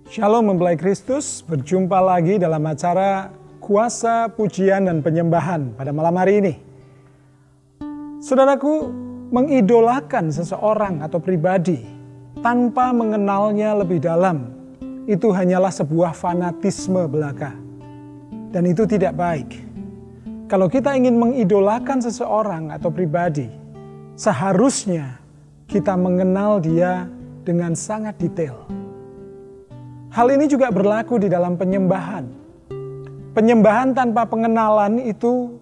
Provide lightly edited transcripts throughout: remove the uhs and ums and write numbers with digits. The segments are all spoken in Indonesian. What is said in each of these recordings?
Shalom mempelai Kristus, berjumpa lagi dalam acara Kuasa, Pujian, dan Penyembahan pada malam hari ini. Saudaraku, mengidolakan seseorang atau pribadi tanpa mengenalnya lebih dalam, itu hanyalah sebuah fanatisme belaka. Dan itu tidak baik. Kalau kita ingin mengidolakan seseorang atau pribadi, seharusnya kita mengenal dia dengan sangat detail. Hal ini juga berlaku di dalam penyembahan. Penyembahan tanpa pengenalan itu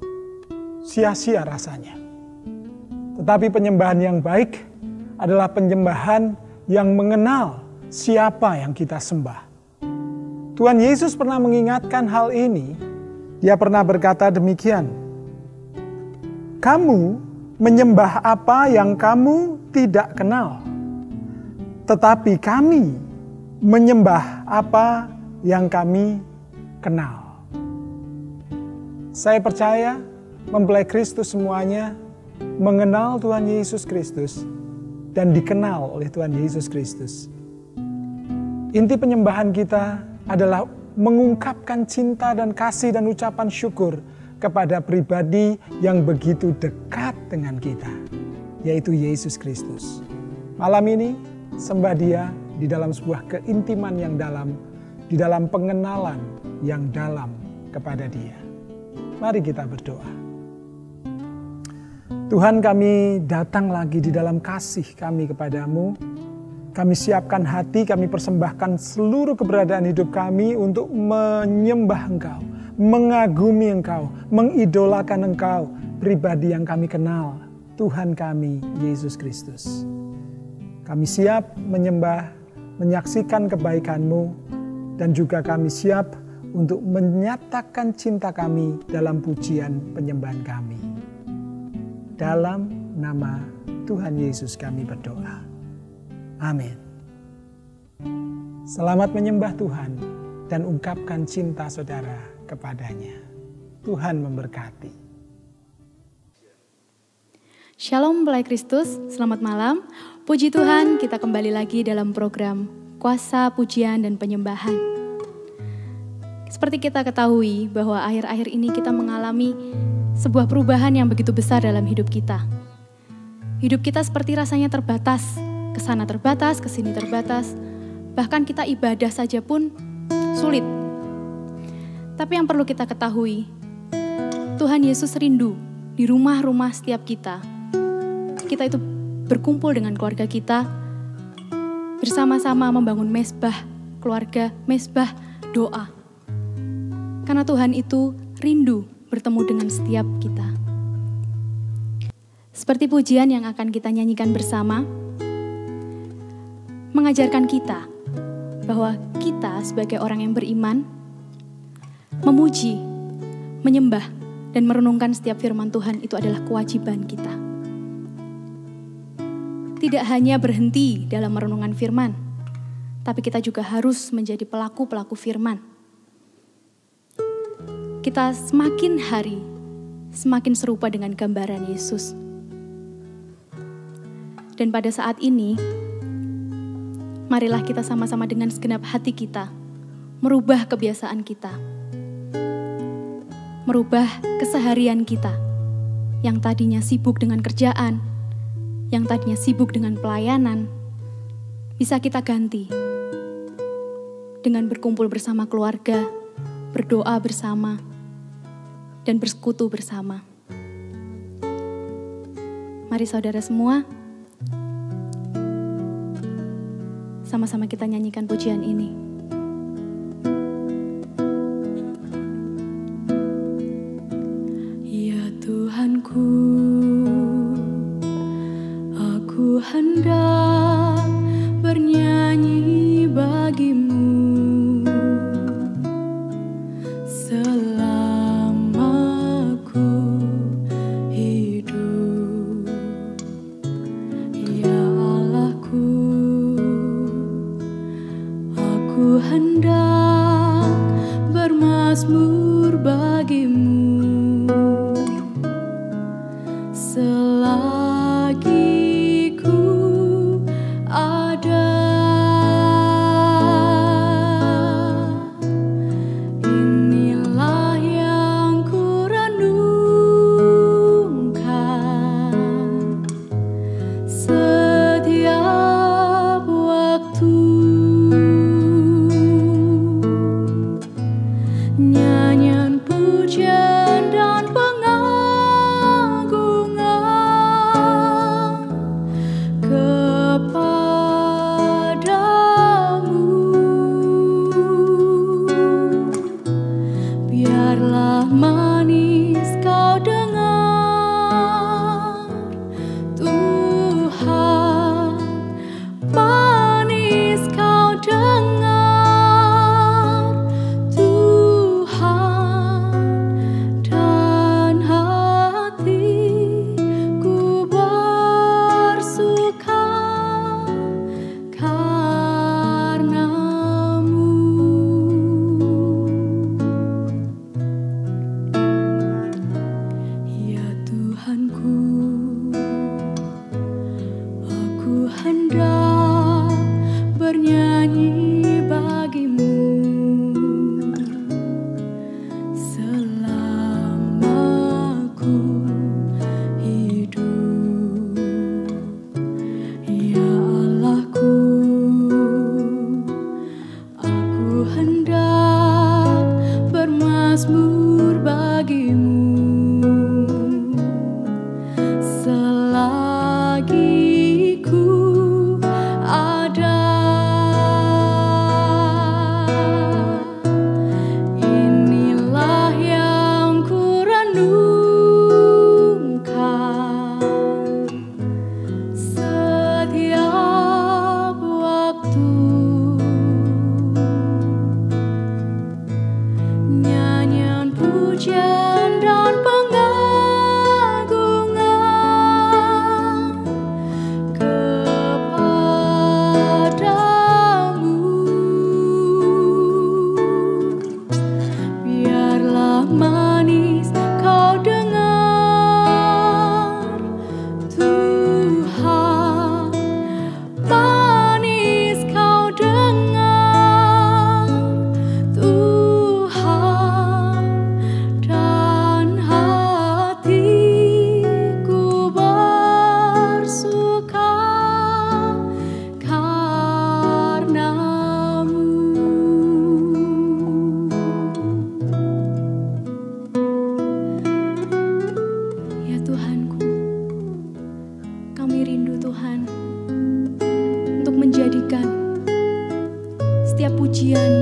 sia-sia rasanya. Tetapi penyembahan yang baik adalah penyembahan yang mengenal siapa yang kita sembah. Tuhan Yesus pernah mengingatkan hal ini. Dia pernah berkata demikian, "Kamu menyembah apa yang kamu tidak kenal, tetapi kami menyembah apa yang kami kenal." Saya percaya mempelai Kristus semuanya mengenal Tuhan Yesus Kristus dan dikenal oleh Tuhan Yesus Kristus. Inti penyembahan kita adalah mengungkapkan cinta dan kasih dan ucapan syukur kepada pribadi yang begitu dekat dengan kita, yaitu Yesus Kristus. Malam ini sembah Dia di dalam sebuah keintiman yang dalam, di dalam pengenalan yang dalam kepada Dia. Mari kita berdoa. Tuhan, kami datang lagi di dalam kasih kami kepadamu. Kami siapkan hati, kami persembahkan seluruh keberadaan hidup kami untuk menyembah Engkau, mengagumi Engkau, mengidolakan Engkau, pribadi yang kami kenal, Tuhan kami, Yesus Kristus. Kami siap menyembah, menyaksikan kebaikan-Mu, dan juga kami siap untuk menyatakan cinta kami dalam pujian penyembahan kami. Dalam nama Tuhan Yesus kami berdoa. Amin. Selamat menyembah Tuhan dan ungkapkan cinta saudara kepadanya. Tuhan memberkati. Shalom mempelai Kristus, selamat malam. Puji Tuhan, kita kembali lagi dalam program Kuasa, Pujian, dan Penyembahan. Seperti kita ketahui bahwa akhir-akhir ini kita mengalami sebuah perubahan yang begitu besar dalam hidup kita. Hidup kita seperti rasanya terbatas, kesana terbatas, kesini terbatas. Bahkan kita ibadah saja pun sulit. Tapi yang perlu kita ketahui, Tuhan Yesus rindu di rumah-rumah setiap kita. Kita itu berkumpul dengan keluarga kita, bersama-sama membangun mezbah keluarga, mezbah doa. Karena Tuhan itu rindu bertemu dengan setiap kita. Seperti pujian yang akan kita nyanyikan bersama, mengajarkan kita bahwa kita sebagai orang yang beriman, memuji, menyembah, dan merenungkan setiap firman Tuhan itu adalah kewajiban kita. Tidak hanya berhenti dalam merenungkan firman, tapi kita juga harus menjadi pelaku-pelaku firman. Kita semakin hari, semakin serupa dengan gambaran Yesus. Dan pada saat ini, marilah kita sama-sama dengan segenap hati kita, merubah kebiasaan kita. Merubah keseharian kita, yang tadinya sibuk dengan kerjaan, yang tadinya sibuk dengan pelayanan, bisa kita ganti dengan berkumpul bersama keluarga, berdoa bersama, dan bersekutu bersama. Mari saudara semua, sama-sama kita nyanyikan pujian ini. Ya Tuhanku, aku hendak bernyanyi bagimu selama ku hidup. Ya Allahku, aku hendak bermazmur bagimu selagi ku ada. pujian,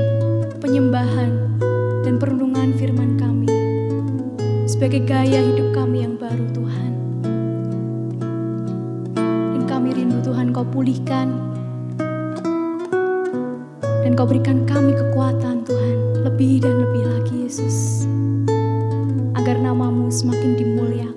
penyembahan, dan perenungan firman kami sebagai gaya hidup kami yang baru Tuhan. Dan kami rindu Tuhan Kau pulihkan dan Kau berikan kami kekuatan Tuhan, lebih dan lebih lagi Yesus, agar nama-Mu semakin dimuliakan.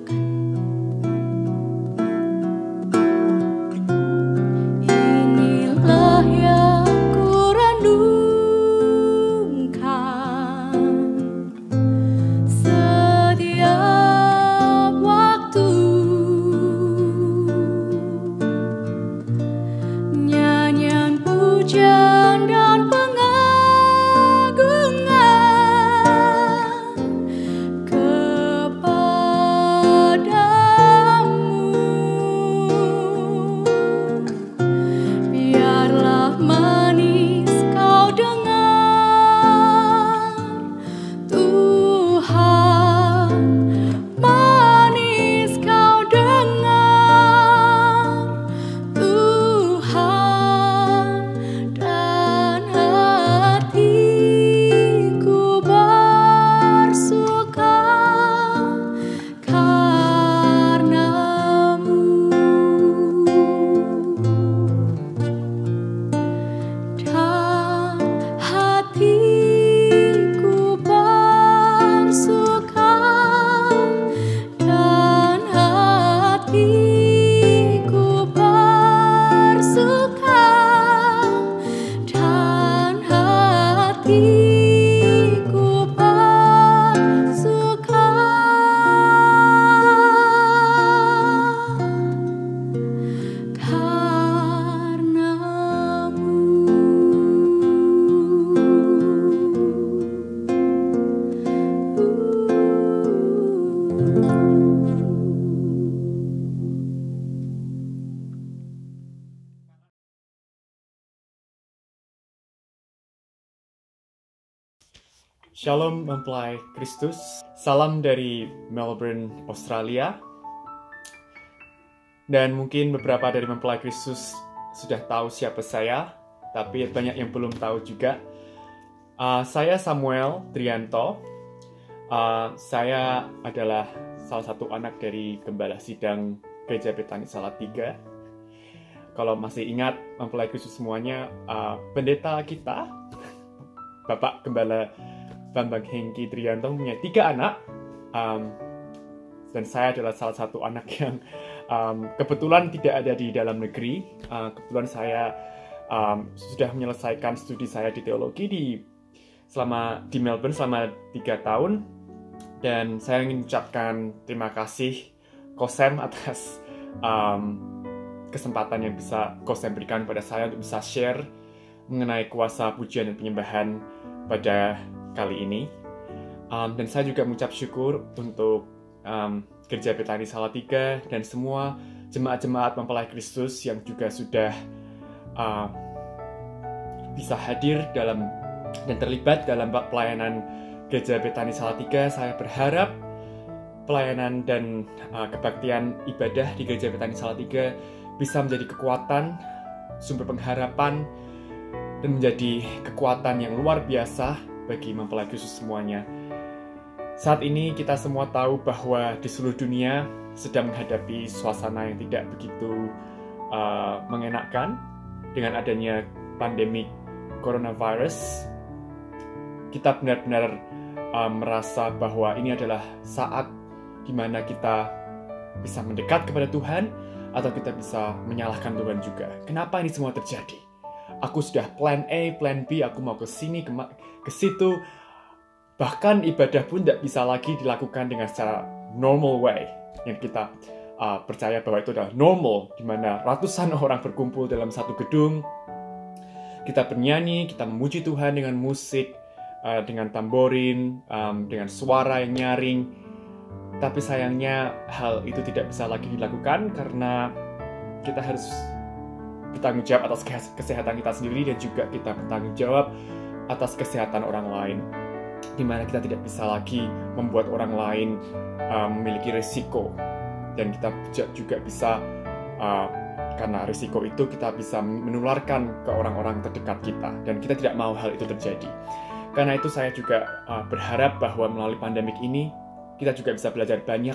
Shalom mempelai Kristus, salam dari Melbourne, Australia. Dan mungkin beberapa dari mempelai Kristus sudah tahu siapa saya, tapi banyak yang belum tahu juga. Saya Samuel Trianto. Saya adalah salah satu anak dari Gembala Sidang Gereja Betani Salatiga. Kalau masih ingat mempelai Kristus semuanya, pendeta kita, Bapak Gembala Bambang Hengki Trianto, punya 3 anak, dan saya adalah salah satu anak yang kebetulan tidak ada di dalam negeri. Kebetulan saya sudah menyelesaikan studi saya di teologi di Melbourne selama 3 tahun, dan saya ingin mengucapkan terima kasih Kosem atas kesempatan yang bisa Kosem berikan pada saya untuk bisa share mengenai kuasa pujian dan penyembahan pada kali ini. Dan saya juga mengucap syukur untuk Gereja Betani Salatiga dan semua jemaat-jemaat mempelai Kristus yang juga sudah bisa hadir dalam dan terlibat dalam pelayanan Gereja Betani Salatiga. Saya berharap pelayanan dan kebaktian ibadah di Gereja Betani Salatiga bisa menjadi kekuatan, sumber pengharapan, dan menjadi kekuatan yang luar biasa bagi mempelai Kristus semuanya. Saat ini kita semua tahu bahwa di seluruh dunia sedang menghadapi suasana yang tidak begitu mengenakan dengan adanya pandemi coronavirus. Kita benar-benar merasa bahwa ini adalah saat di mana kita bisa mendekat kepada Tuhan atau kita bisa menyalahkan Tuhan juga. Kenapa ini semua terjadi? Aku sudah plan A, plan B, aku mau ke sini, ke situ. Bahkan ibadah pun tidak bisa lagi dilakukan dengan secara normal way. Yang kita percaya bahwa itu adalah normal, di mana ratusan orang berkumpul dalam satu gedung. Kita bernyanyi, kita memuji Tuhan dengan musik, dengan tamborin, dengan suara yang nyaring. Tapi sayangnya hal itu tidak bisa lagi dilakukan karena kita harus bertanggung jawab atas kesehatan kita sendiri, dan juga kita bertanggung jawab atas kesehatan orang lain, di mana kita tidak bisa lagi membuat orang lain memiliki resiko, dan kita juga bisa karena risiko itu kita bisa menularkan ke orang-orang terdekat kita, dan kita tidak mau hal itu terjadi. Karena itu saya juga berharap bahwa melalui pandemik ini kita juga bisa belajar banyak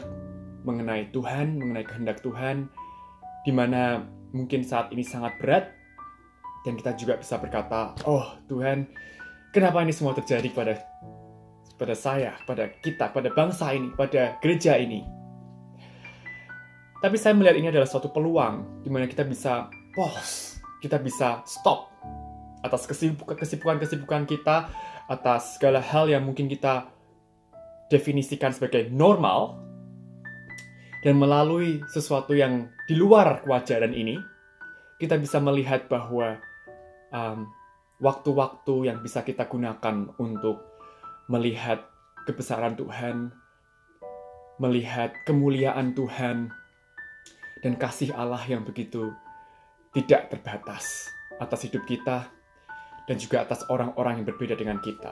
mengenai Tuhan, mengenai kehendak Tuhan, di mana mungkin saat ini sangat berat, dan kita juga bisa berkata, oh Tuhan, kenapa ini semua terjadi pada saya, pada kita, pada bangsa ini, pada gereja ini. Tapi saya melihat ini adalah suatu peluang di mana kita bisa pause, kita bisa stop atas kesibukan-kesibukan kita, atas segala hal yang mungkin kita definisikan sebagai normal, dan melalui sesuatu yang di luar kewajaran ini, kita bisa melihat bahwa waktu-waktu yang bisa kita gunakan untuk melihat kebesaran Tuhan, melihat kemuliaan Tuhan, dan kasih Allah yang begitu tidak terbatas atas hidup kita dan juga atas orang-orang yang berbeda dengan kita.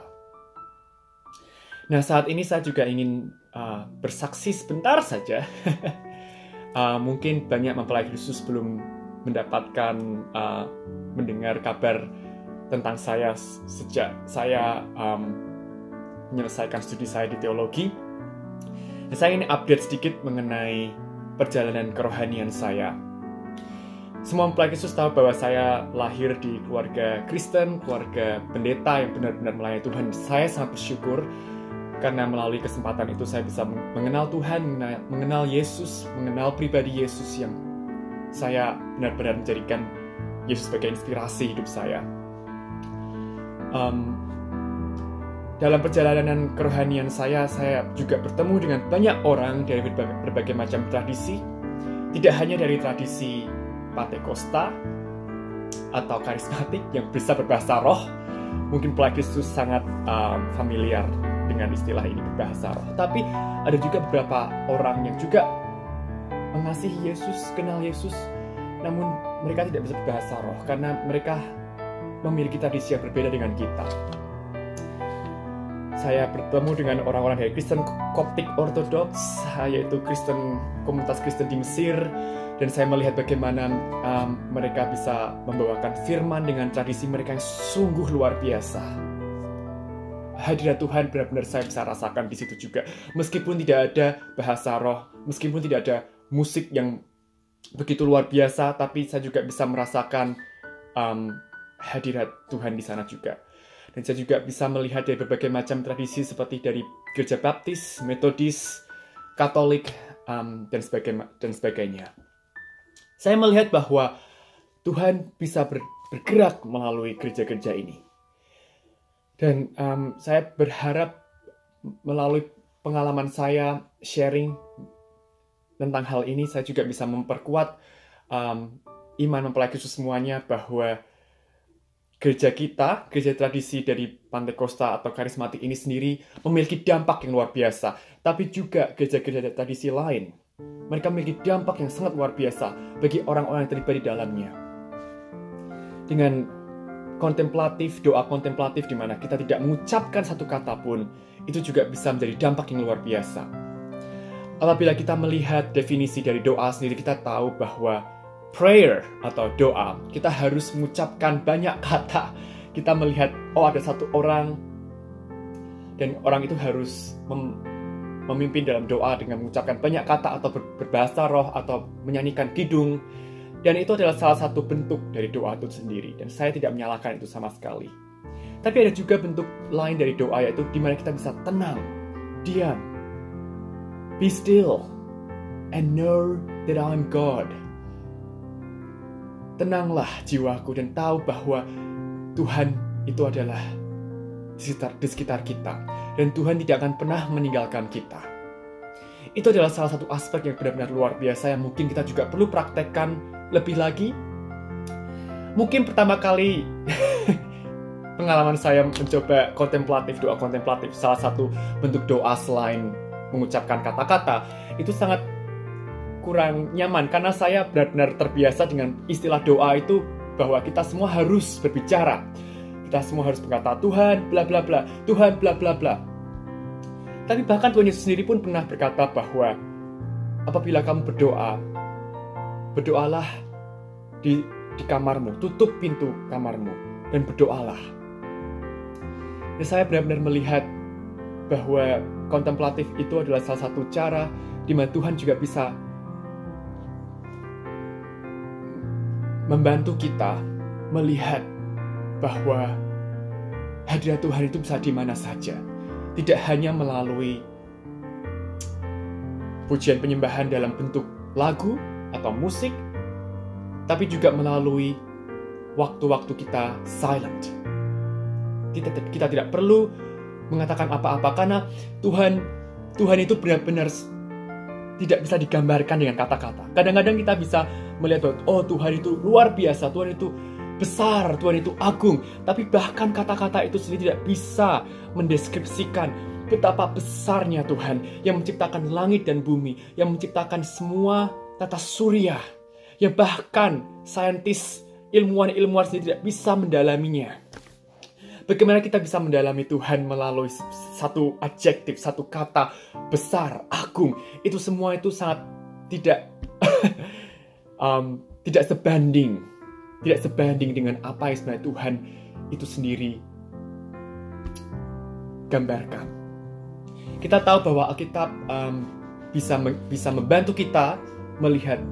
Nah, saat ini saya juga ingin bersaksi sebentar saja. Mungkin banyak mempelai Kristus belum mendapatkan mendengar kabar tentang saya sejak saya menyelesaikan studi saya di teologi. Dan saya ingin update sedikit mengenai perjalanan kerohanian saya. Semua mempelai Kristus tahu bahwa saya lahir di keluarga Kristen, keluarga pendeta yang benar-benar melayani Tuhan. Saya sangat bersyukur karena melalui kesempatan itu saya bisa mengenal Tuhan, mengenal Yesus, mengenal pribadi Yesus yang saya benar-benar menjadikan Yesus sebagai inspirasi hidup saya. Dalam perjalanan kerohanian saya juga bertemu dengan banyak orang dari berbagai macam tradisi. Tidak hanya dari tradisi Pantekosta atau karismatik yang bisa berbahasa roh. Mungkin pelai Kristus sangat familiar dengan istilah ini, berbahasa roh. Tapi ada juga beberapa orang yang juga mengasihi Yesus, kenal Yesus, namun mereka tidak bisa berbahasa roh karena mereka memiliki tradisi yang berbeda dengan kita. Saya bertemu dengan orang-orang dari Kristen Koptik Ortodoks, yaitu komunitas Kristen di Mesir, dan saya melihat bagaimana mereka bisa membawakan firman dengan tradisi mereka yang sungguh luar biasa. Hadirat Tuhan benar-benar saya bisa rasakan di situ juga. Meskipun tidak ada bahasa roh, meskipun tidak ada musik yang begitu luar biasa, tapi saya juga bisa merasakan hadirat Tuhan di sana juga. Dan saya juga bisa melihat dari berbagai macam tradisi seperti dari gereja Baptis, Metodis, Katolik, dan sebagainya. Saya melihat bahwa Tuhan bisa bergerak melalui gereja-gereja ini. Dan saya berharap melalui pengalaman saya sharing tentang hal ini, saya juga bisa memperkuat iman mempelai Kristus semuanya bahwa gereja kita, gereja tradisi dari Pantekosta atau karismatik ini sendiri memiliki dampak yang luar biasa. Tapi juga gereja-gereja tradisi lain, mereka memiliki dampak yang sangat luar biasa bagi orang-orang yang terlibat di dalamnya. Dengan kontemplatif, doa kontemplatif di mana kita tidak mengucapkan satu kata pun, itu juga bisa menjadi dampak yang luar biasa. Apabila kita melihat definisi dari doa sendiri, kita tahu bahwa prayer atau doa, kita harus mengucapkan banyak kata. Kita melihat, ada satu orang, dan orang itu harus memimpin dalam doa dengan mengucapkan banyak kata atau berbahasa roh atau menyanyikan kidung. Dan itu adalah salah satu bentuk dari doa itu sendiri. Dan saya tidak menyalahkan itu sama sekali. Tapi ada juga bentuk lain dari doa, yaitu di mana kita bisa tenang, diam, be still, and know that I'm God. Tenanglah jiwaku dan tahu bahwa Tuhan itu adalah di sekitar kita. Dan Tuhan tidak akan pernah meninggalkan kita. Itu adalah salah satu aspek yang benar-benar luar biasa yang mungkin kita juga perlu praktekkan lebih lagi. Mungkin pertama kali pengalaman saya mencoba kontemplatif, doa kontemplatif, salah satu bentuk doa selain mengucapkan kata-kata, itu sangat kurang nyaman karena saya benar-benar terbiasa dengan istilah doa itu bahwa kita semua harus berbicara. Kita semua harus berkata Tuhan bla bla bla, Tuhan bla bla bla. Tapi bahkan Tuhan Yesus sendiri pun pernah berkata bahwa apabila kamu berdoa, berdoalah di kamarmu, tutup pintu kamarmu, dan berdoalah. Dan saya benar-benar melihat bahwa kontemplatif itu adalah salah satu cara di mana Tuhan juga bisa membantu kita melihat bahwa hadirat Tuhan itu bisa di mana saja. Tidak hanya melalui pujian penyembahan dalam bentuk lagu atau musik, tapi juga melalui waktu-waktu kita silent. Kita tidak perlu mengatakan apa-apa karena Tuhan itu benar-benar tidak bisa digambarkan dengan kata-kata. Kadang-kadang kita bisa melihat bahwa oh Tuhan itu luar biasa, Tuhan itu besar, Tuhan itu agung. Tapi bahkan kata-kata itu sendiri tidak bisa mendeskripsikan betapa besarnya Tuhan yang menciptakan langit dan bumi, yang menciptakan semua tata surya, yang bahkan saintis, ilmuwan sendiri tidak bisa mendalaminya. Bagaimana kita bisa mendalami Tuhan melalui satu adjektif, satu kata, besar, agung. Itu semua itu sangat tidak tidak sebanding dengan apa yang sebenarnya Tuhan itu sendiri gambarkan. Kita tahu bahwa Alkitab bisa membantu kita melihat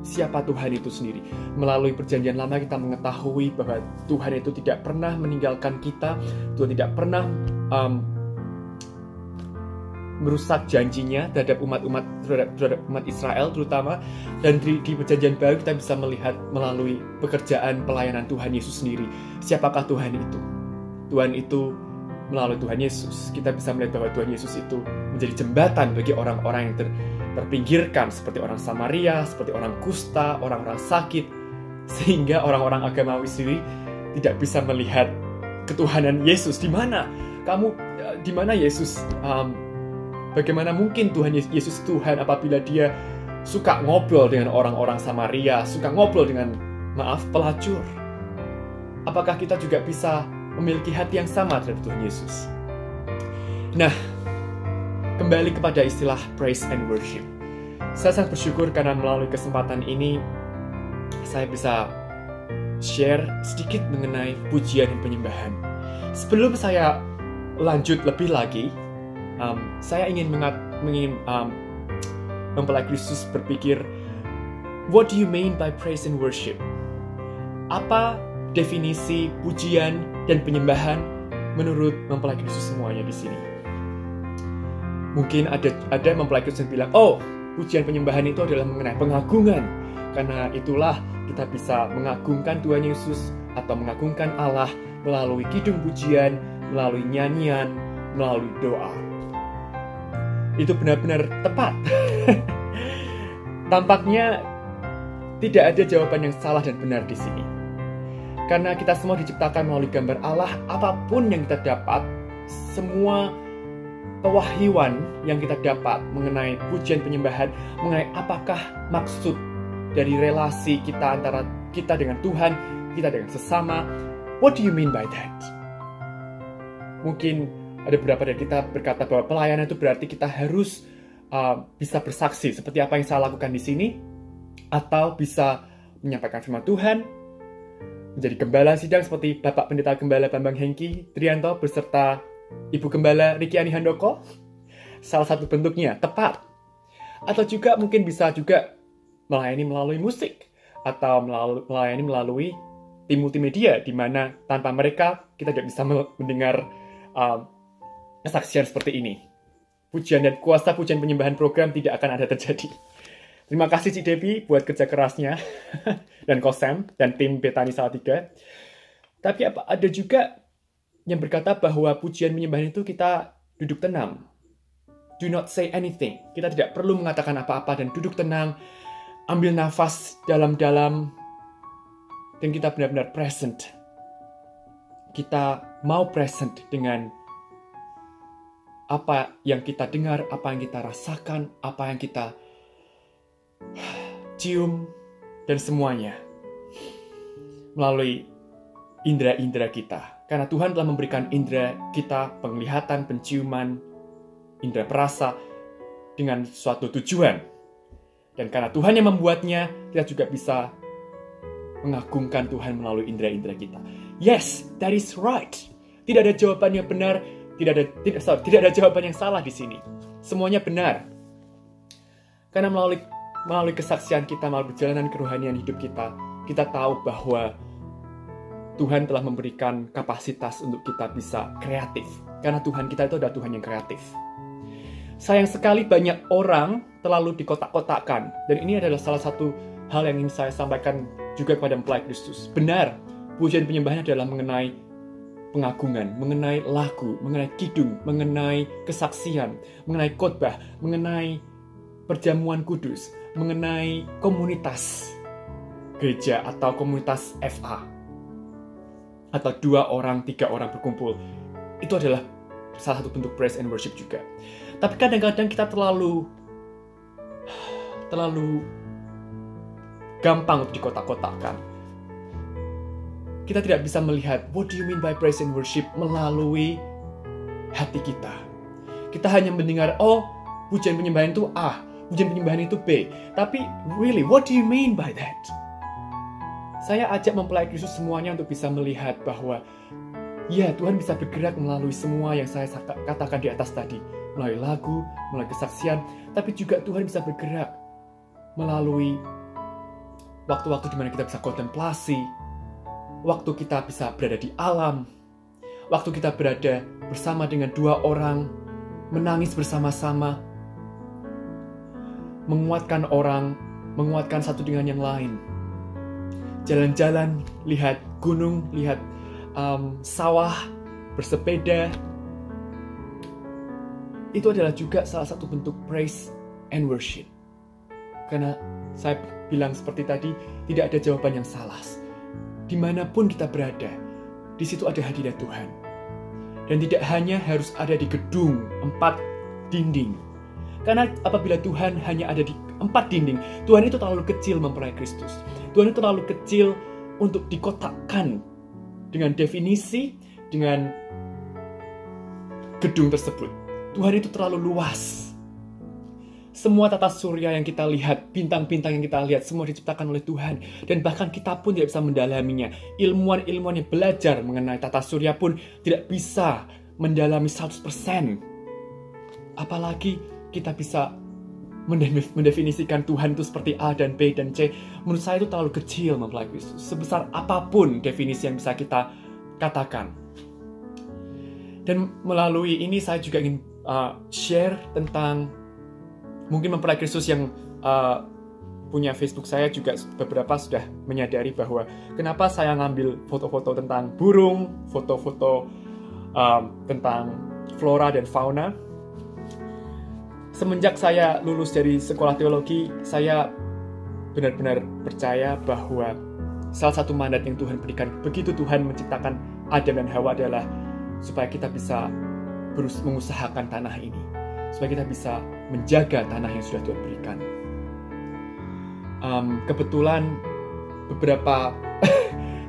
siapa Tuhan itu sendiri. Melalui perjanjian lama kita mengetahui bahwa Tuhan itu tidak pernah meninggalkan kita. Tuhan tidak pernah merusak janjinya terhadap umat Israel terutama. Dan di perjanjian baru kita bisa melihat melalui pekerjaan pelayanan Tuhan Yesus sendiri. Siapakah Tuhan itu? Tuhan itu melalui Tuhan Yesus. Kita bisa melihat bahwa Tuhan Yesus itu menjadi jembatan bagi orang-orang yang terpinggirkan, seperti orang Samaria, seperti orang kusta, orang-orang sakit, sehingga orang-orang agamawi sendiri tidak bisa melihat ketuhanan Yesus. Di mana Yesus? Bagaimana mungkin Tuhan Yesus Tuhan apabila dia suka ngobrol dengan orang-orang Samaria, suka ngobrol dengan pelacur? Apakah kita juga bisa memiliki hati yang sama terhadap Tuhan Yesus? Nah, kembali kepada istilah praise and worship. Saya sangat bersyukur karena melalui kesempatan ini saya bisa share sedikit mengenai pujian dan penyembahan. Sebelum saya lanjut lebih lagi, saya ingin mempelai Kristus berpikir, what do you mean by praise and worship? Apa definisi pujian dan penyembahan menurut mempelai Kristus semuanya di sini? Mungkin ada mempelai Kristus yang bilang, oh, pujian penyembahan itu adalah mengenai pengagungan. Karena itulah kita bisa mengagungkan Tuhan Yesus atau mengagungkan Allah melalui kidung pujian, melalui nyanyian, melalui doa. Itu benar-benar tepat. Tampaknya tidak ada jawaban yang salah dan benar di sini. Karena kita semua diciptakan melalui gambar Allah, apapun yang kita dapat, semua pewahyuan yang kita dapat mengenai pujian penyembahan, mengenai apakah maksud dari relasi kita antara kita dengan Tuhan, kita dengan sesama. What do you mean by that? Mungkin ada beberapa dari kita berkata bahwa pelayanan itu berarti kita harus bisa bersaksi seperti apa yang saya lakukan di sini, atau bisa menyampaikan firman Tuhan, menjadi gembala sidang seperti Bapak Pendeta Gembala Bambang Hengki Trianto beserta Ibu Gembala Riki Ani Handoko. Salah satu bentuknya tepat. Atau juga mungkin bisa juga melayani melalui musik atau melayani melalui tim multimedia, di mana tanpa mereka kita tidak bisa mendengar kesaksian seperti ini. Pujian dan kuasa pujian penyembahan program tidak akan ada terjadi. Terima kasih Cik Debbie buat kerja kerasnya dan Kosem dan tim Betani Salatiga. Tapi ada juga yang berkata bahwa pujian penyembahan itu kita duduk tenang. Do not say anything. Kita tidak perlu mengatakan apa-apa dan duduk tenang, ambil nafas dalam-dalam, dan kita benar-benar present. Kita mau present dengan apa yang kita dengar, apa yang kita rasakan, apa yang kita cium, dan semuanya melalui indera-indera kita. Karena Tuhan telah memberikan indera kita, penglihatan, penciuman, indera perasa dengan suatu tujuan. Dan karena Tuhan yang membuatnya, kita juga bisa mengagungkan Tuhan melalui indera-indera kita. Yes, that is right. Tidak ada jawaban yang benar, tidak ada jawaban yang salah di sini. Semuanya benar. Karena melalui kesaksian kita, melalui perjalanan kerohanian hidup kita, kita tahu bahwa Tuhan telah memberikan kapasitas untuk kita bisa kreatif. Karena Tuhan kita itu adalah Tuhan yang kreatif. Sayang sekali banyak orang terlalu dikotak-kotakkan. Dan ini adalah salah satu hal yang ingin saya sampaikan juga kepada mempelai Kristus. Benar, pujian penyembahan adalah mengenai pengagungan, mengenai lagu, mengenai kidung, mengenai kesaksian, mengenai khotbah, mengenai perjamuan kudus, mengenai komunitas gereja atau komunitas FA. Atau 2 orang, 3 orang berkumpul. Itu adalah salah satu bentuk praise and worship juga. Tapi kadang-kadang kita terlalu gampang untuk dikotak-kotakkan. Kita tidak bisa melihat what do you mean by praise and worship melalui hati kita. Kita hanya mendengar, oh, pujian penyembahan itu A, pujian penyembahan itu B. Tapi really, what do you mean by that? Saya ajak mempelai Kristus semuanya untuk bisa melihat bahwa ya, Tuhan bisa bergerak melalui semua yang saya katakan di atas tadi. Melalui lagu, melalui kesaksian, tapi juga Tuhan bisa bergerak melalui waktu-waktu di mana kita bisa kontemplasi, waktu kita bisa berada di alam, waktu kita berada bersama dengan 2 orang, menangis bersama-sama, menguatkan orang, menguatkan satu dengan yang lain. Jalan-jalan, lihat gunung, lihat sawah, bersepeda. Itu adalah juga salah satu bentuk praise and worship. Karena saya bilang seperti tadi, tidak ada jawaban yang salah. Dimanapun kita berada, di situ ada hadirat Tuhan. Dan tidak hanya harus ada di gedung 4 dinding. Karena apabila Tuhan hanya ada di 4 dinding, Tuhan itu terlalu kecil mempelai Kristus. Tuhan itu terlalu kecil untuk dikotakkan dengan definisi, dengan gedung tersebut. Tuhan itu terlalu luas. Semua tata surya yang kita lihat, bintang-bintang yang kita lihat, semua diciptakan oleh Tuhan. Dan bahkan kita pun tidak bisa mendalaminya. Ilmuwan-ilmuwan yang belajar mengenai tata surya pun tidak bisa mendalami 100%. Apalagi kita bisa mendefinisikan Tuhan itu seperti A dan B dan C. Menurut saya itu terlalu kecil mempelai Kristus. Sebesar apapun definisi yang bisa kita katakan. Dan melalui ini saya juga ingin share tentang mungkin mempelai Kristus yang punya Facebook saya juga beberapa sudah menyadari bahwa kenapa saya ngambil foto-foto tentang burung, foto-foto tentang flora dan fauna. Semenjak saya lulus dari sekolah teologi, saya benar-benar percaya bahwa salah satu mandat yang Tuhan berikan begitu Tuhan menciptakan Adam dan Hawa adalah supaya kita bisa mengusahakan tanah ini, supaya kita bisa menjaga tanah yang sudah Tuhan berikan. Kebetulan beberapa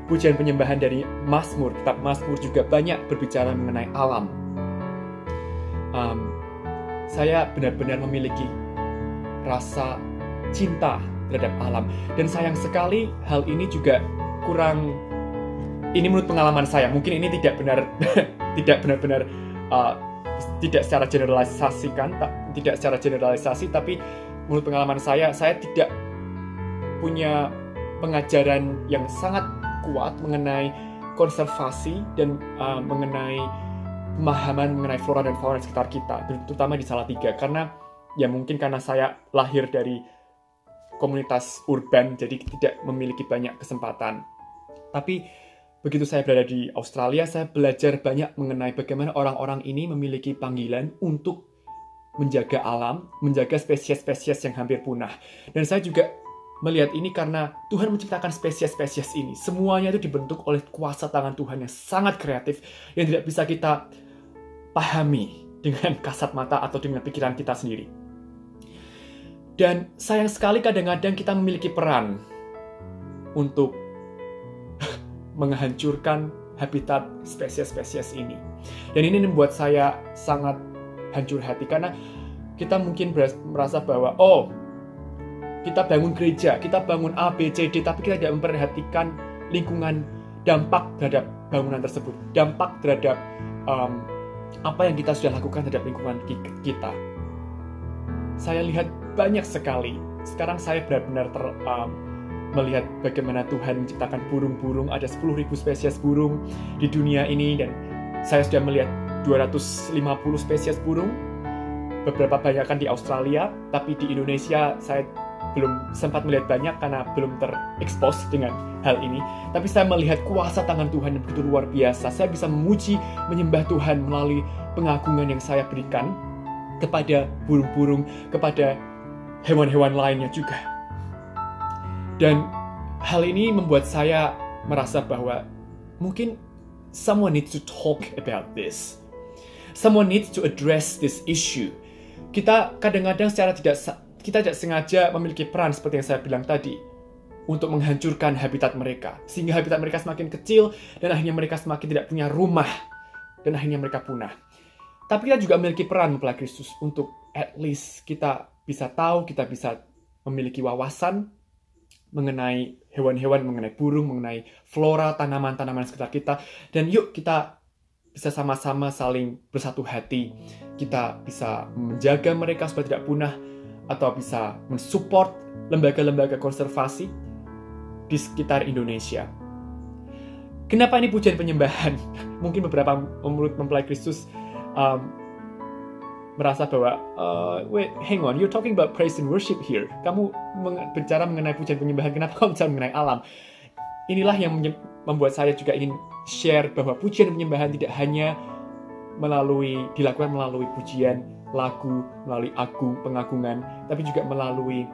pujian penyembahan dari Mazmur, kitab Mazmur juga banyak berbicara mengenai alam. Saya benar-benar memiliki rasa cinta terhadap alam. Dan sayang sekali hal ini juga kurang, ini menurut pengalaman saya, mungkin ini tidak benar-benar tidak secara generalisasi, tapi menurut pengalaman saya tidak punya pengajaran yang sangat kuat mengenai konservasi dan mengenai pemahaman mengenai flora dan fauna di sekitar kita, terutama di Salatiga. Karena ya mungkin karena saya lahir dari komunitas urban, jadi tidak memiliki banyak kesempatan. Tapi begitu saya berada di Australia, saya belajar banyak mengenai bagaimana orang-orang ini memiliki panggilan untuk menjaga alam, menjaga spesies-spesies yang hampir punah. Dan saya juga melihat ini karena Tuhan menciptakan spesies-spesies ini. Semuanya itu dibentuk oleh kuasa tangan Tuhan yang sangat kreatif, yang tidak bisa kita pahami dengan kasat mata atau dengan pikiran kita sendiri. Dan sayang sekali kadang-kadang kita memiliki peran untuk menghancurkan habitat spesies-spesies ini. Dan ini membuat saya sangat hancur hati karena kita mungkin merasa bahwa Kita bangun gereja, kita bangun A, B, C, D, tapi kita tidak memperhatikan lingkungan, dampak terhadap bangunan tersebut, dampak terhadap apa yang kita sudah lakukan terhadap lingkungan kita. Saya lihat banyak sekali. Sekarang saya benar-benar melihat bagaimana Tuhan menciptakan burung-burung. Ada 10.000 spesies burung di dunia ini, dan saya sudah melihat 250 spesies burung. Beberapa banyak kan di Australia, tapi di Indonesia saya belum sempat melihat banyak karena belum terekspos dengan hal ini. Tapi saya melihat kuasa tangan Tuhan yang begitu luar biasa. Saya bisa memuji, menyembah Tuhan melalui pengagungan yang saya berikan kepada burung-burung, kepada hewan-hewan lainnya juga. Dan hal ini membuat saya merasa bahwa mungkin someone needs to talk about this. Someone needs to address this issue. Kita kadang-kadang kita tidak sengaja memiliki peran seperti yang saya bilang tadi untuk menghancurkan habitat mereka, sehingga habitat mereka semakin kecil dan akhirnya mereka semakin tidak punya rumah dan akhirnya mereka punah. Tapi kita juga memiliki peran mempelai Kristus untuk at least kita bisa tahu, kita bisa memiliki wawasan mengenai hewan-hewan, mengenai burung, mengenai flora, tanaman-tanaman sekitar kita. Dan yuk kita bisa sama-sama saling bersatu hati. Kita bisa menjaga mereka supaya tidak punah, atau bisa mensupport lembaga-lembaga konservasi di sekitar Indonesia. Kenapa ini pujian penyembahan? Mungkin beberapa menurut mempelai Kristus merasa bahwa wait, hang on, you're talking about praise and worship here. Kamu bicara mengenai pujian penyembahan, kenapa kamu bicara mengenai alam? Inilah yang membuat saya juga ingin share bahwa pujian penyembahan tidak hanya dilakukan melalui pujian, lagu, melalui pengagungan, tapi juga melalui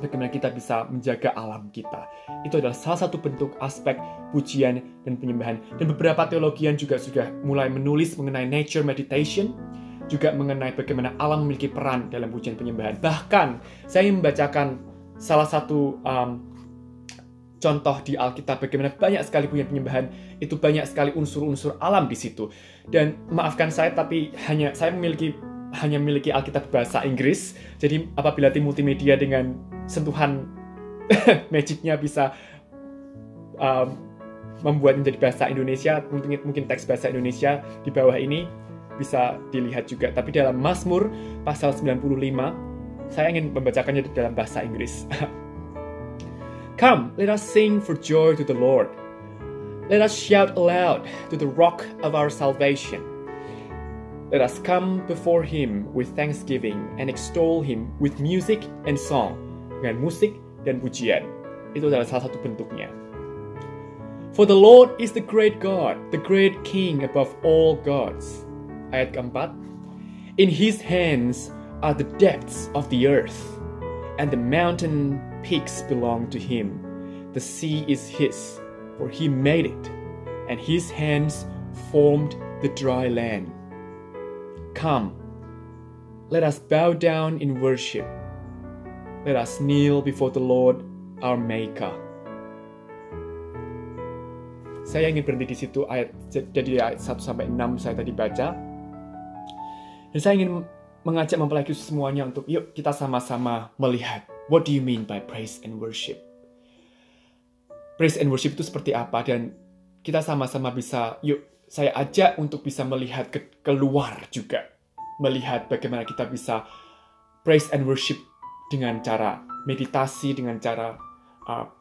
bagaimana kita bisa menjaga alam kita. Itu adalah salah satu bentuk aspek pujian dan penyembahan. Dan beberapa teologian juga sudah mulai menulis mengenai nature meditation, juga mengenai bagaimana alam memiliki peran dalam pujian penyembahan. Bahkan, saya ingin membacakan salah satu contoh di Alkitab bagaimana banyak sekali pujian penyembahan, itu banyak sekali unsur-unsur alam di situ. Dan maafkan saya, tapi saya hanya memiliki Alkitab bahasa Inggris. Jadi apabila tim multimedia dengan sentuhan magicnya bisa membuat menjadi bahasa Indonesia, mungkin teks bahasa Indonesia di bawah ini bisa dilihat juga. Tapi dalam Mazmur pasal 95, saya ingin membacakannya dalam bahasa Inggris. Come, let us sing for joy to the Lord. Let us shout aloud to the rock of our salvation. Let us come before Him with thanksgiving and extol Him with music and song. Dengan musik dan pujian. Itu adalah salah satu bentuknya. For the Lord is the great God, the great King above all gods. Ayat keempat. In His hands are the depths of the earth, and the mountain peaks belong to Him. The sea is His, for He made it, and His hands formed the dry land. Come, let us bow down in worship. Let us kneel before the Lord our Maker. Saya ingin berhenti di situ, jadi ayat 1-6 saya tadi baca. Dan saya ingin mengajak mempelai Kristus semuanya untuk yuk kita sama-sama melihat, what do you mean by praise and worship? Praise and worship itu seperti apa? Dan kita sama-sama bisa, yuk saya ajak untuk bisa melihat keluar juga. Melihat bagaimana kita bisa praise and worship dengan cara meditasi, dengan cara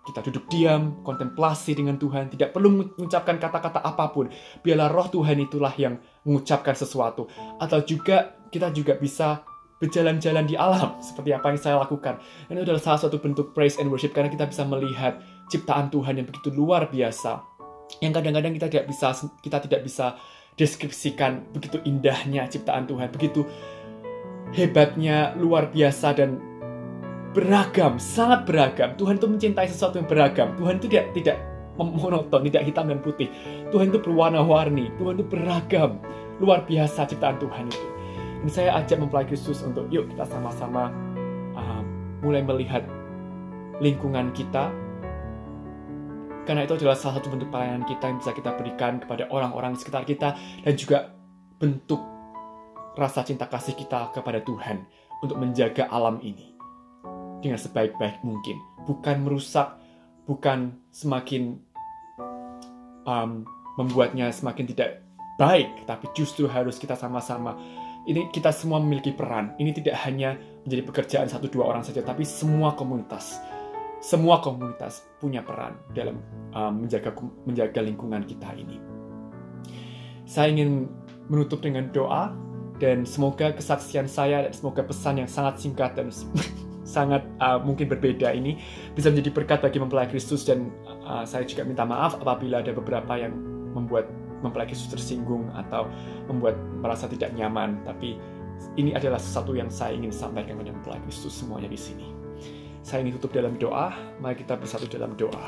kita duduk diam, kontemplasi dengan Tuhan. Tidak perlu mengucapkan kata-kata apapun. Biarlah roh Tuhan itulah yang mengucapkan sesuatu. Atau juga kita juga bisa berjalan-jalan di alam seperti apa yang saya lakukan. Dan itu adalah salah satu bentuk praise and worship karena kita bisa melihat ciptaan Tuhan yang begitu luar biasa. Yang kadang-kadang kita tidak bisa deskripsikan begitu indahnya ciptaan Tuhan, begitu hebatnya, luar biasa dan beragam, sangat beragam. Tuhan itu mencintai sesuatu yang beragam. Tuhan itu tidak monoton, tidak hitam dan putih. Tuhan itu berwarna-warni. Tuhan itu beragam. Luar biasa ciptaan Tuhan itu. Dan saya ajak mempelai Kristus untuk yuk kita sama-sama mulai melihat lingkungan kita. Karena itu adalah salah satu bentuk pelayanan kita yang bisa kita berikan kepada orang-orang di sekitar kita. Dan juga bentuk rasa cinta kasih kita kepada Tuhan untuk menjaga alam ini. dengan sebaik-baik mungkin. Bukan merusak, bukan semakin membuatnya semakin tidak baik, tapi justru harus kita sama-sama. Ini kita semua memiliki peran. Ini tidak hanya menjadi pekerjaan 1-2 orang saja, tapi semua komunitas punya peran dalam menjaga lingkungan kita ini. Saya ingin menutup dengan doa, dan semoga kesaksian saya dan semoga pesan yang sangat singkat dan sangat mungkin berbeda ini bisa menjadi berkat bagi mempelai Kristus. Dan saya juga minta maaf apabila ada beberapa yang membuat mempelai Kristus tersinggung atau membuat merasa tidak nyaman. Tapi ini adalah sesuatu yang saya ingin sampaikan kepada mempelai Kristus semuanya di sini. Saya ingin tutup dalam doa. Mari kita bersatu dalam doa.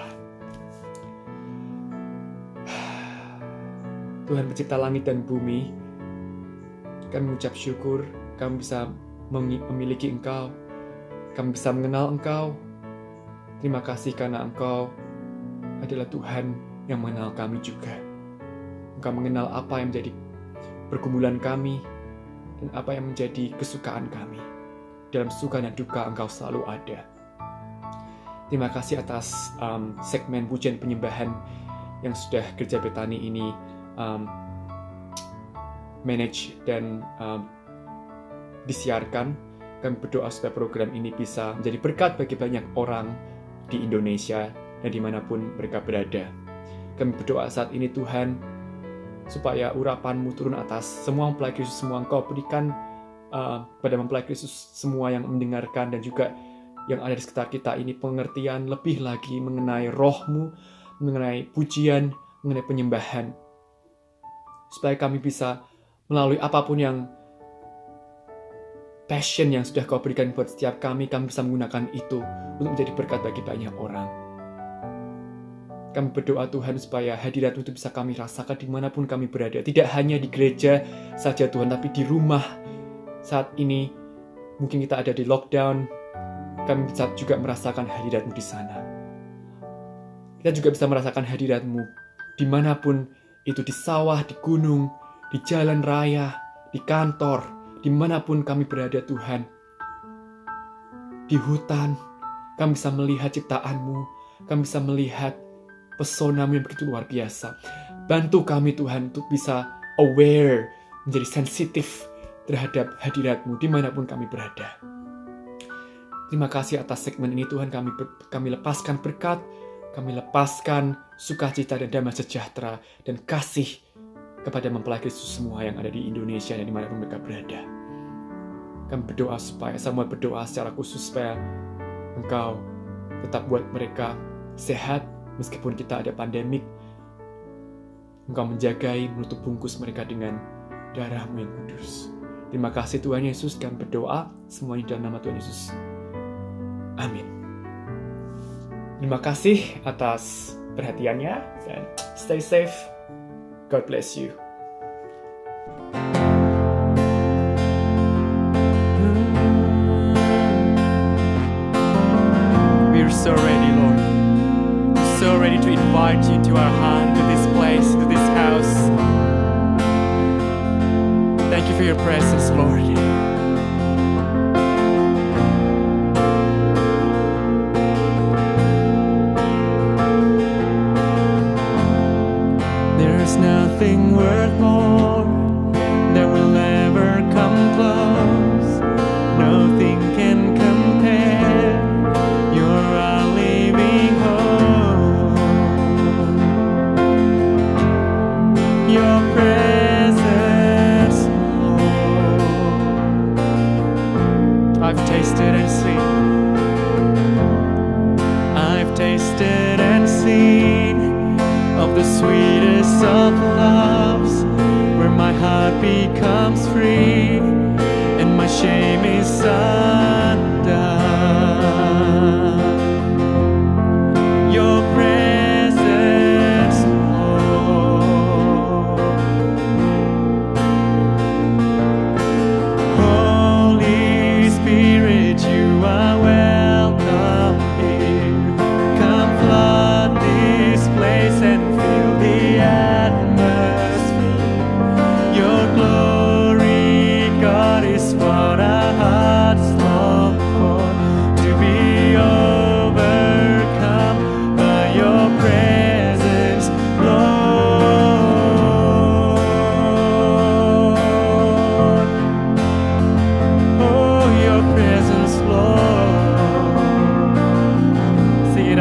Tuhan pencipta langit dan bumi, kami mengucap syukur kami bisa memiliki Engkau, kami bisa mengenal Engkau. Terima kasih karena Engkau adalah Tuhan yang mengenal kami juga. Engkau mengenal apa yang menjadi pergumulan kami dan apa yang menjadi kesukaan kami. Dalam suka dan duka Engkau selalu ada. Terima kasih atas segmen pujian penyembahan yang sudah Gereja Betani ini manage dan disiarkan. Kami berdoa supaya program ini bisa menjadi berkat bagi banyak orang di Indonesia dan dimanapun mereka berada. Kami berdoa saat ini Tuhan, supaya urapan-Mu turun atas semua mempelai Kristus, semua Engkau berikan pada mempelai Kristus semua yang mendengarkan dan juga yang ada di sekitar kita ini pengertian lebih lagi mengenai roh-Mu, mengenai pujian, mengenai penyembahan. Supaya kami bisa melalui apapun yang passion yang sudah Kau berikan buat setiap kami bisa menggunakan itu untuk menjadi berkat bagi banyak orang. Kami berdoa Tuhan supaya hadirat-Mu itu bisa kami rasakan dimanapun kami berada. Tidak hanya di gereja saja Tuhan, tapi di rumah saat ini. Mungkin kita ada di lockdown, kami bisa juga merasakan hadirat-Mu di sana. Kita juga bisa merasakan hadirat-Mu dimanapun itu, di sawah, di gunung, di jalan raya, di kantor, dimanapun kami berada Tuhan. Di hutan, kami bisa melihat ciptaan-Mu, kami bisa melihat pesona-Mu yang begitu luar biasa. Bantu kami Tuhan untuk bisa aware, menjadi sensitif terhadap hadirat-Mu dimanapun kami berada. Terima kasih atas segmen ini Tuhan, kami lepaskan berkat, kami lepaskan sukacita dan damai sejahtera dan kasih kepada mempelai Kristus semua yang ada di Indonesia dan dimanapun mereka berada. Kami berdoa supaya, Samuel berdoa secara khusus supaya Engkau tetap buat mereka sehat meskipun kita ada pandemik. Engkau menjagai, menutup bungkus mereka dengan darah-Mu yang kudus. Terima kasih Tuhan Yesus, kami berdoa semuanya dalam nama Tuhan Yesus. Amin. Terima kasih atas perhatiannya dan stay safe. God bless you. We're so ready, Lord. So ready to invite you to our heart, to this place, to this house. Thank you for your presence, Lord. Nothing worth more that will ever come close. Nothing can compare. You're our living hope. Your presence, Lord. I've tasted and seen. I've tasted and seen of the sweetest of loves.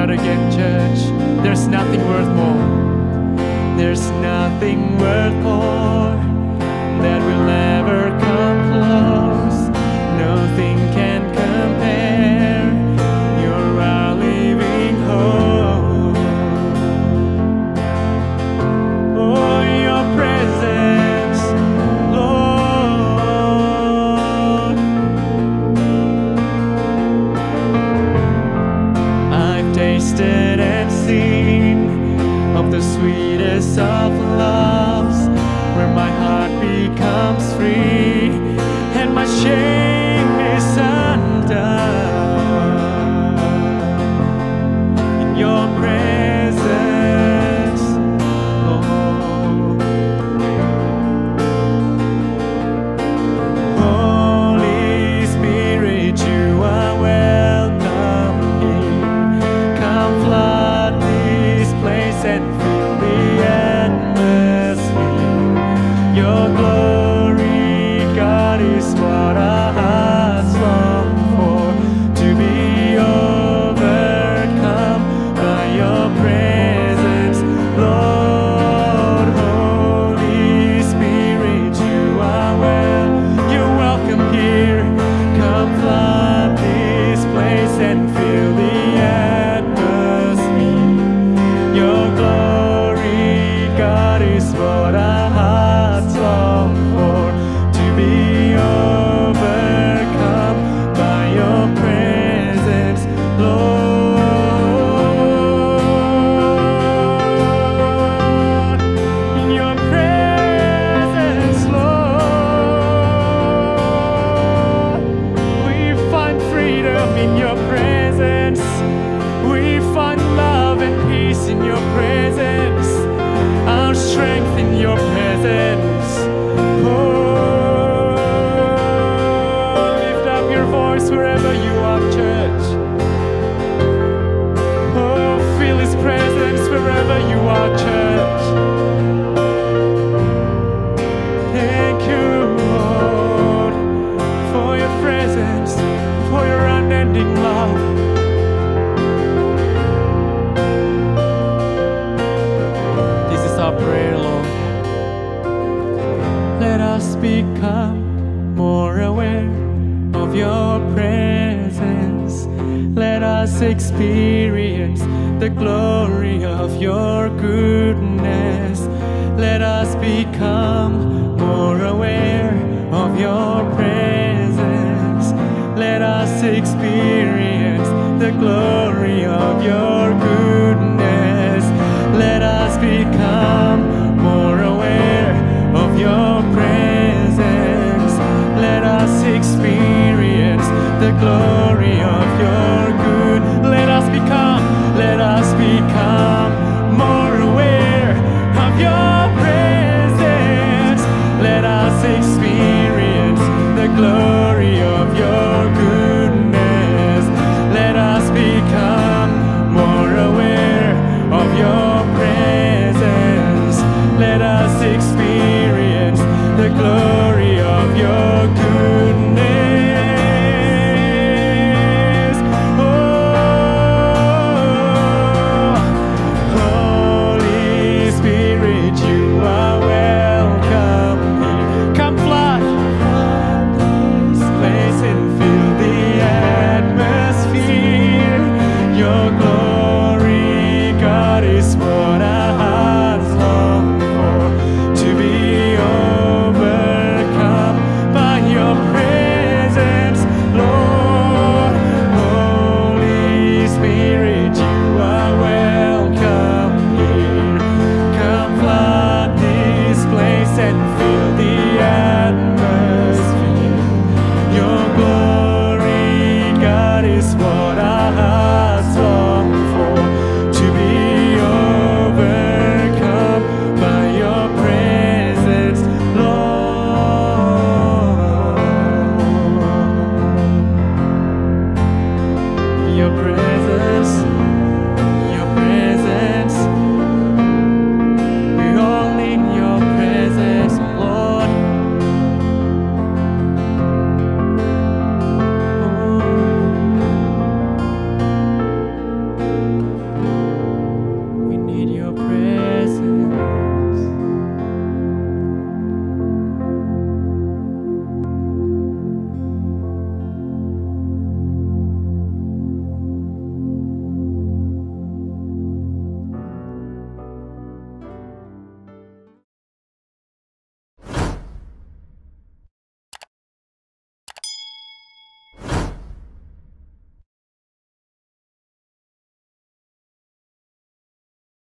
out again, church. There's nothing worth more. There's nothing worth more that will ever come close. Nothing can compare. You're our living hope. Oh, your presence, Lord. I've tasted and seen of the sweetest of loves, where my heart becomes free and my shame is undone. In your presence, Lord. Holy Spirit, you are welcome here. Come flood this place and fill the atmosphere. Your glory, God, is what our hearts long for, to be overcome by your presence, Lord. Holy Spirit, you're welcome here. Come flood this place and fill the atmosphere. Your glory, God, is what our hearts long for, to be overcome by your presence, Lord. In your presence, Lord, we find freedom in your presence. We find love and peace in your presence. Our strength in your presence. Oh, lift up your voice wherever you are, church. Oh, feel his presence wherever you are, church. Thank you, Lord, for your presence, for your unending love. This is our prayer, Lord. Let us become more aware of your presence. Let us experience the glory of your goodness. Let us become more aware of your presence. Let us experience the glory of your goodness.